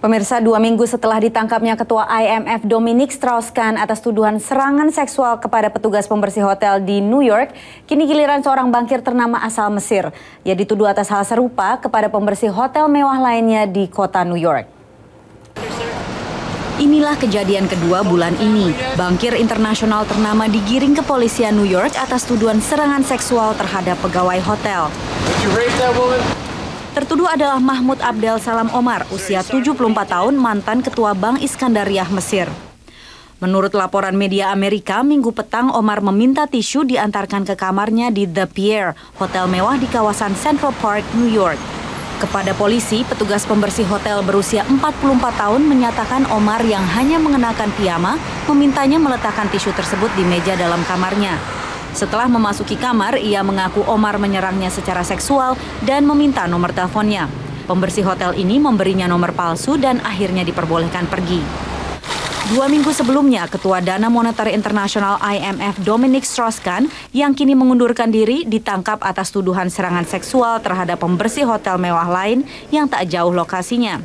Pemirsa, 2 minggu setelah ditangkapnya Ketua IMF Dominic Strauss-Kahn atas tuduhan serangan seksual kepada petugas pembersih hotel di New York, kini giliran seorang bankir ternama asal Mesir. Ia dituduh atas hal serupa kepada pembersih hotel mewah lainnya di kota New York. Inilah kejadian kedua bulan ini. Bankir internasional ternama digiring kepolisian New York atas tuduhan serangan seksual terhadap pegawai hotel. Tertuduh adalah Mahmud Abdel Salam Omar, usia 74 tahun, mantan Ketua Bank Iskandariah Mesir. Menurut laporan media Amerika, Minggu petang Omar meminta tisu diantarkan ke kamarnya di The Pierre, hotel mewah di kawasan Central Park, New York. Kepada polisi, petugas pembersih hotel berusia 44 tahun menyatakan Omar yang hanya mengenakan piyama memintanya meletakkan tisu tersebut di meja dalam kamarnya. Setelah memasuki kamar, ia mengaku Omar menyerangnya secara seksual dan meminta nomor teleponnya. Pembersih hotel ini memberinya nomor palsu dan akhirnya diperbolehkan pergi. 2 minggu sebelumnya, Ketua Dana Moneter Internasional IMF Dominic Strauss-Kahn yang kini mengundurkan diri ditangkap atas tuduhan serangan seksual terhadap pembersih hotel mewah lain yang tak jauh lokasinya.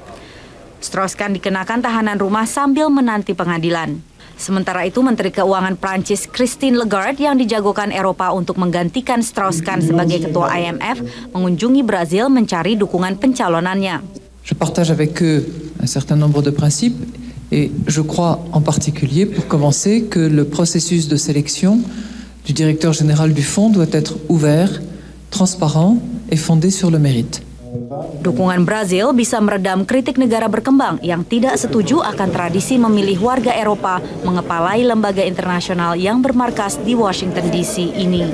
Strauss-Kahn dikenakan tahanan rumah sambil menanti pengadilan. Sementara itu, Menteri Keuangan Prancis Christine Lagarde yang dijagokan Eropa untuk menggantikan Strauss-Kahn sebagai Ketua IMF mengunjungi Brazil mencari dukungan pencalonannya. Je partage avec eux un certain nombre de principes et je crois en particulier, pour commencer, que le processus de sélection du directeur général du fonds doit être ouvert, transparent et fondé sur le mérite. Dukungan Brazil bisa meredam kritik negara berkembang yang tidak setuju akan tradisi memilih warga Eropa mengepalai lembaga internasional yang bermarkas di Washington DC ini.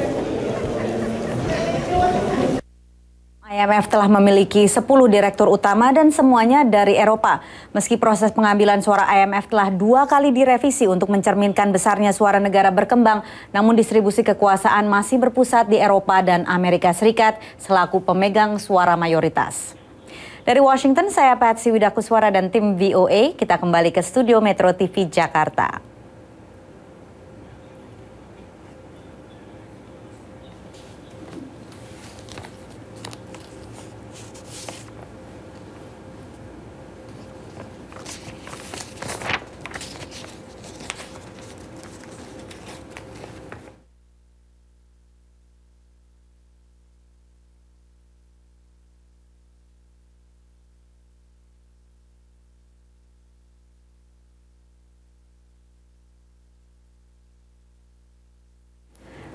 IMF telah memiliki 10 direktur utama dan semuanya dari Eropa. Meski proses pengambilan suara IMF telah 2 kali direvisi untuk mencerminkan besarnya suara negara berkembang, namun distribusi kekuasaan masih berpusat di Eropa dan Amerika Serikat selaku pemegang suara mayoritas. Dari Washington, saya Patsy Widakuswara dan tim VOA, kita kembali ke studio Metro TV Jakarta.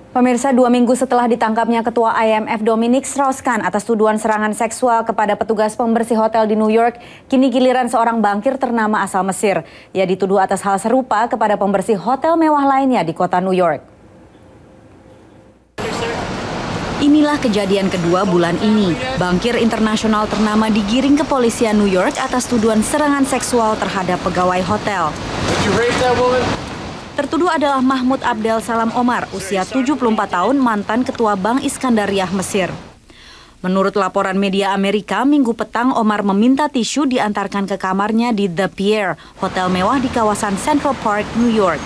Pemirsa, 2 minggu setelah ditangkapnya Ketua IMF Dominic Strauss-Kahn atas tuduhan serangan seksual kepada petugas pembersih hotel di New York, kini giliran seorang bankir ternama asal Mesir. Ia dituduh atas hal serupa kepada pembersih hotel mewah lainnya di kota New York. Inilah kejadian kedua bulan ini. Bankir internasional ternama digiring kepolisian New York atas tuduhan serangan seksual terhadap pegawai hotel. Tertuduh adalah Mahmud Abdel Salam Omar, usia 74 tahun, mantan Ketua Bank Iskandariah Mesir. Menurut laporan media Amerika, Minggu petang Omar meminta tisu diantarkan ke kamarnya di The Pierre, hotel mewah di kawasan Central Park, New York.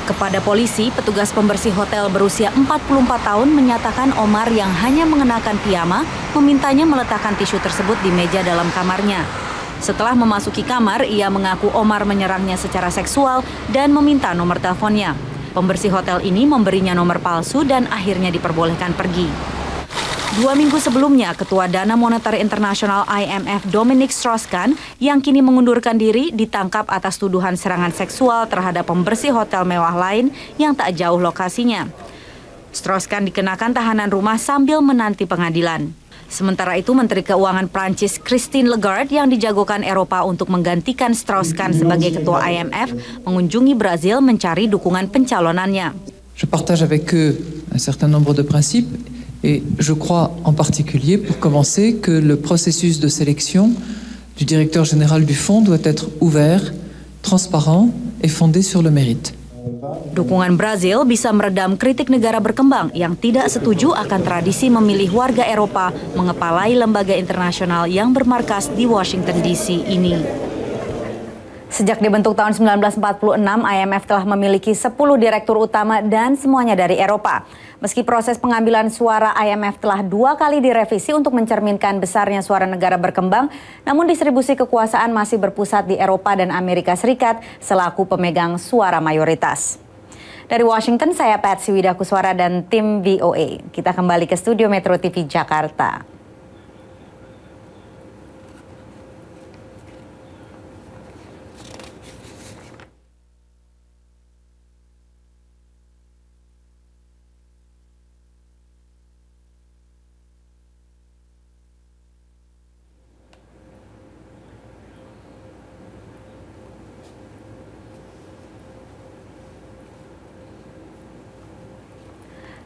Kepada polisi, petugas pembersih hotel berusia 44 tahun menyatakan Omar yang hanya mengenakan piyama memintanya meletakkan tisu tersebut di meja dalam kamarnya. Setelah memasuki kamar, ia mengaku Omar menyerangnya secara seksual dan meminta nomor teleponnya. Pembersih hotel ini memberinya nomor palsu dan akhirnya diperbolehkan pergi. 2 minggu sebelumnya, Ketua Dana Moneter Internasional IMF Dominic Strauss-Kahn yang kini mengundurkan diri ditangkap atas tuduhan serangan seksual terhadap pembersih hotel mewah lain yang tak jauh lokasinya. Strauss-Kahn dikenakan tahanan rumah sambil menanti pengadilan. Sementara itu, Menteri Keuangan Prancis Christine Lagarde yang dijagokan Eropa untuk menggantikan Strauss-Kahn sebagai Ketua IMF mengunjungi Brazil mencari dukungan pencalonannya. Je partage avec eux un certain nombre de principes et je crois en particulier, pour commencer, que le processus de sélection du directeur général du fonds doit être ouvert, transparent et fondé sur le mérite. Dukungan Brazil bisa meredam kritik negara berkembang yang tidak setuju akan tradisi memilih warga Eropa mengepalai lembaga internasional yang bermarkas di Washington DC ini. Sejak dibentuk tahun 1946, IMF telah memiliki 10 direktur utama dan semuanya dari Eropa. Meski proses pengambilan suara IMF telah 2 kali direvisi untuk mencerminkan besarnya suara negara berkembang, namun distribusi kekuasaan masih berpusat di Eropa dan Amerika Serikat selaku pemegang suara mayoritas. Dari Washington, saya Patsy Widakuswara dan tim VOA. Kita kembali ke studio Metro TV Jakarta.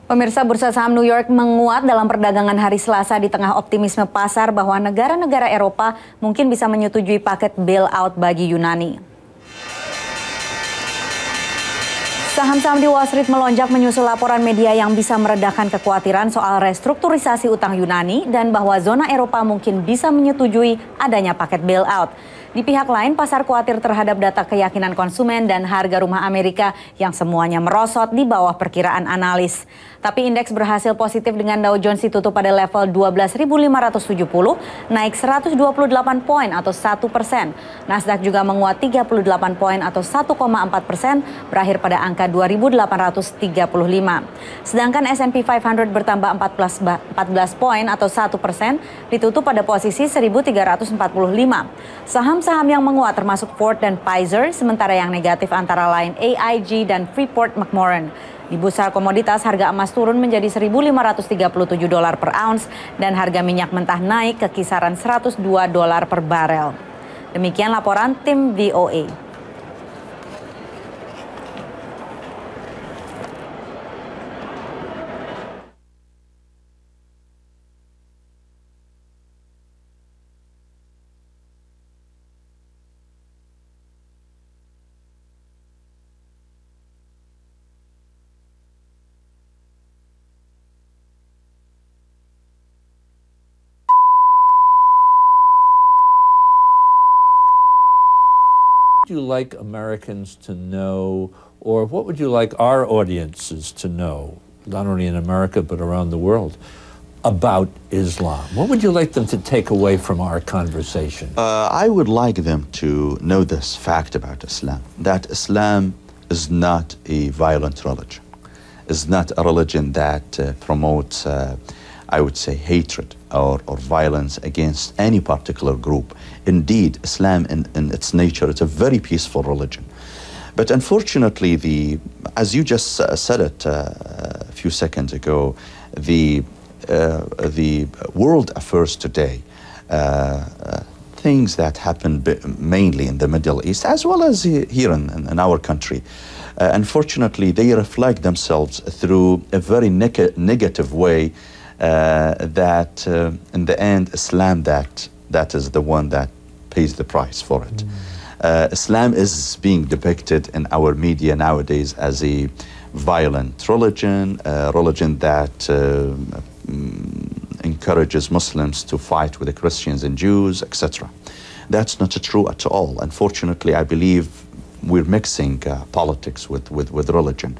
Pemirsa, bursa saham New York menguat dalam perdagangan hari Selasa di tengah optimisme pasar bahwa negara-negara Eropa mungkin bisa menyetujui paket bailout bagi Yunani. Saham-saham di Wall Street melonjak menyusul laporan media yang bisa meredakan kekhawatiran soal restrukturisasi utang Yunani dan bahwa zona Eropa mungkin bisa menyetujui adanya paket bailout. Di pihak lain, pasar khawatir terhadap data keyakinan konsumen dan harga rumah Amerika yang semuanya merosot di bawah perkiraan analis. Tapi indeks berhasil positif dengan Dow Jones ditutup pada level 12.570, naik 128 poin atau 1%. Nasdaq juga menguat 38 poin atau 1,4%, berakhir pada angka 2.835. Sedangkan S&P 500 bertambah 14 poin atau 1%, ditutup pada posisi 1.345. Saham-saham yang menguat termasuk Ford dan Pfizer, sementara yang negatif antara lain AIG dan Freeport-McMoRan. Di bursa komoditas, harga emas turun menjadi $1.537 per ounce dan harga minyak mentah naik ke kisaran $102 per barel. Demikian laporan tim VOA. What would you like Americans to know, or what would you like our audiences to know, not only in America but around the world, about Islam? What would you like them to take away from our conversation? I would like them to know this fact about Islam, that Islam is not a violent religion. It's not a religion that promotes, I would say, hatred or violence against any particular group. Indeed, Islam in its nature, it's a very peaceful religion. But unfortunately, as you just said it a few seconds ago, the world affairs today, things that happen mainly in the Middle East, as well as here in our country, unfortunately, they reflect themselves through a very negative way that in the end, Islam that is the one that pays the price for it. Islam is being depicted in our media nowadays as a violent religion, a religion that encourages Muslims to fight with the Christians and Jews, etc. That's not true at all. Unfortunately, I believe we're mixing politics with religion.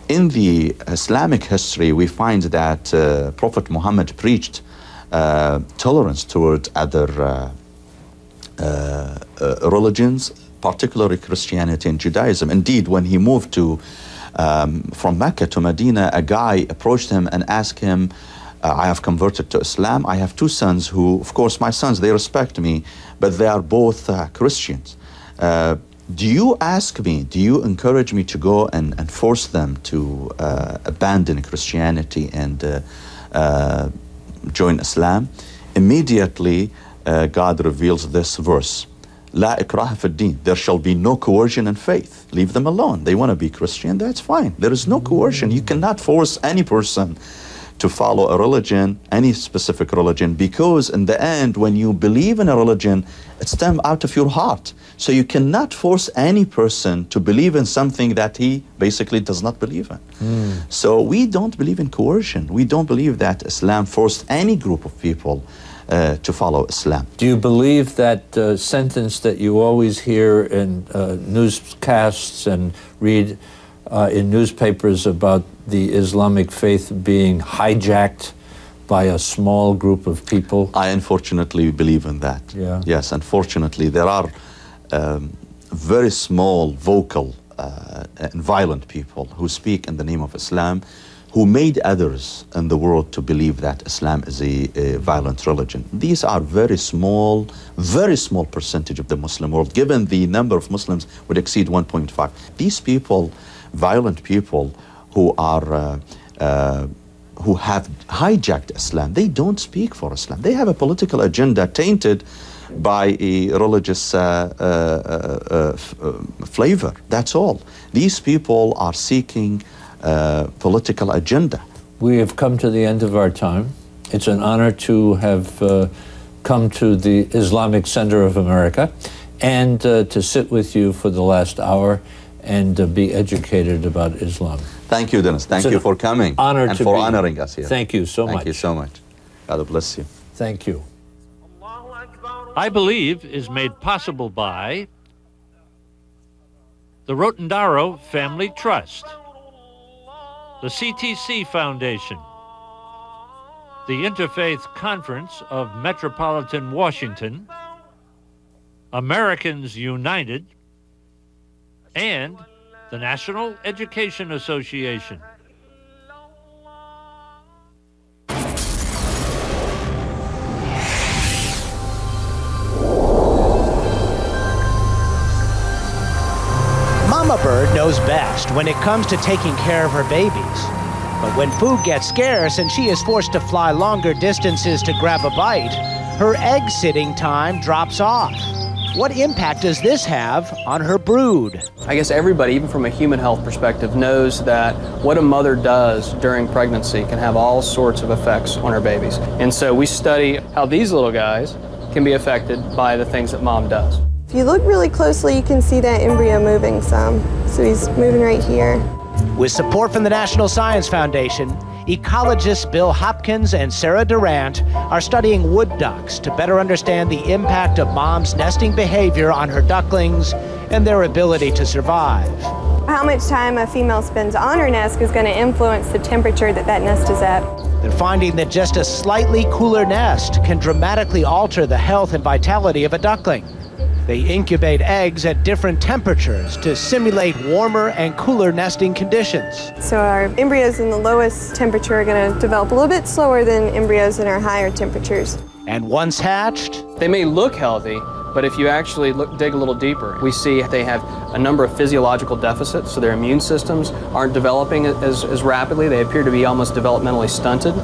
In the Islamic history, we find that Prophet Muhammad preached tolerance toward other religions, particularly Christianity and Judaism. Indeed, when he moved from Mecca to Medina, a guy approached him and asked him, I have converted to Islam. I have 2 sons who, of course, my sons, they respect me, but they are both Christians. Do you encourage me to go and force them to abandon Christianity and join Islam? Immediately, God reveals this verse, La ikraha fi din. There shall be no coercion in faith. Leave them alone. They want to be Christian, that's fine. There is no coercion. You cannot force any person to follow a religion, any specific religion, because in the end, when you believe in a religion, it's done out of your heart. So you cannot force any person to believe in something that he basically does not believe in. So we don't believe in coercion. We don't believe that Islam forced any group of people to follow Islam. Do you believe that sentence that you always hear in newscasts and read in newspapers about the Islamic faith being hijacked by a small group of people? I unfortunately believe in that. Yeah. Yes, unfortunately, there are very small, vocal, and violent people who speak in the name of Islam, who made others in the world to believe that Islam is a violent religion. These are very small percentage of the Muslim world, given the number of Muslims would exceed 1.5. These people, violent people who are who have hijacked Islam, they don't speak for Islam. They have a political agenda tainted by a religious flavor. That's all. These people are seeking political agenda. We have come to the end of our time. It's an honor to have come to the Islamic Center of America and to sit with you for the last hour and be educated about Islam. Thank you, Dennis. Thank you for coming and for honoring us here. Thank you so much. Thank you so much. God bless you. Thank you. I Believe is made possible by the Rotendaro Family Trust, the CTC Foundation, the Interfaith Conference of Metropolitan Washington, Americans United, and the National Education Association. Mama bird knows best when it comes to taking care of her babies. But when food gets scarce and she is forced to fly longer distances to grab a bite, her egg-sitting time drops off. What impact does this have on her brood? I guess everybody, even from a human health perspective, knows that what a mother does during pregnancy can have all sorts of effects on her babies. And so we study how these little guys can be affected by the things that mom does. If you look really closely, you can see that embryo moving some. So he's moving right here. With support from the National Science Foundation, ecologists Bill Hopkins and Sarah Durant are studying wood ducks to better understand the impact of mom's nesting behavior on her ducklings and their ability to survive. How much time a female spends on her nest is going to influence the temperature that that nest is at. They're finding that just a slightly cooler nest can dramatically alter the health and vitality of a duckling. They incubate eggs at different temperatures to simulate warmer and cooler nesting conditions. So our embryos in the lowest temperature are going to develop a little bit slower than embryos in our higher temperatures. And once hatched, They may look healthy, but if you actually dig a little deeper, we see they have a number of physiological deficits, so their immune systems aren't developing as rapidly. They appear to be almost developmentally stunted.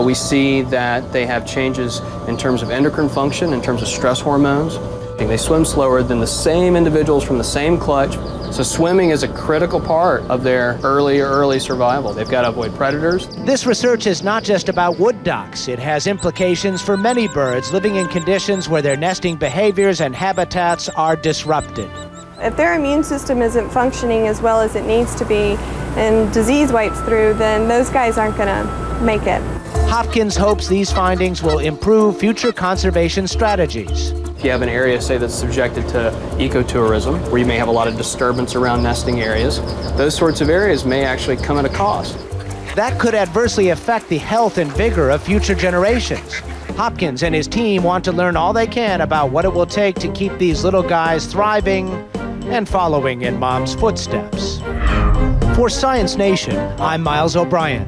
We see that they have changes in terms of endocrine function, in terms of stress hormones. They swim slower than the same individuals from the same clutch. So swimming is a critical part of their early survival. They've got to avoid predators. this research is not just about wood ducks. It has implications for many birds living in conditions where their nesting behaviors and habitats are disrupted. If their immune system isn't functioning as well as it needs to be and disease wipes through, then those guys aren't going to make it. Hopkins hopes these findings will improve future conservation strategies. If you have an area, say, that's subjected to ecotourism, where you may have a lot of disturbance around nesting areas, those sorts of areas may actually come at a cost. That could adversely affect the health and vigor of future generations. Hopkins and his team want to learn all they can about what it will take to keep these little guys thriving and following in Mom's footsteps. For Science Nation, I'm Miles O'Brien.